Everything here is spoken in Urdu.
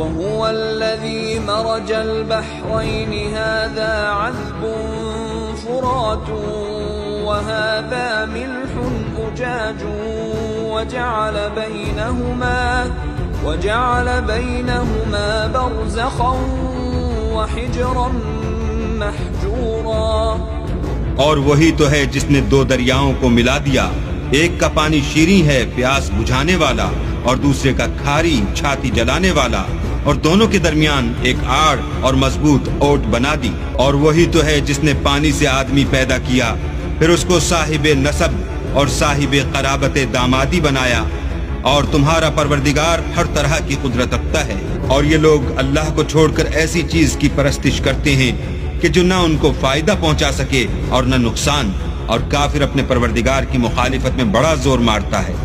وهو الذي مرج البحرين هذا عذب فرات وهذا ملح أجاج وجعل بينهما برزخا وحجرا محجورا۔ اور وہی تو ہے جس نے دو دریاؤں کو ملا دیا، ایک کا پانی شیریں ہے پیاس بجھانے والا اور دوسرے کا کھاری چھاتی جلانے والا، اور دونوں کے درمیان ایک آڑ اور مضبوط اوٹ بنا دی۔ اور وہی تو ہے جس نے پانی سے آدمی پیدا کیا، پھر اس کو صاحب نسب اور صاحب قرابت دامادی بنایا، اور تمہارا پروردگار ہر طرح کی قدرت رکھتا ہے۔ اور یہ لوگ اللہ کو چھوڑ کر ایسی چیز کی پرستش کرتے ہیں کہ جو نہ ان کو فائدہ پہنچا سکے اور نہ نقصان، اور کافر اپنے پروردگار کی مخالفت میں بڑا زور مارتا ہے۔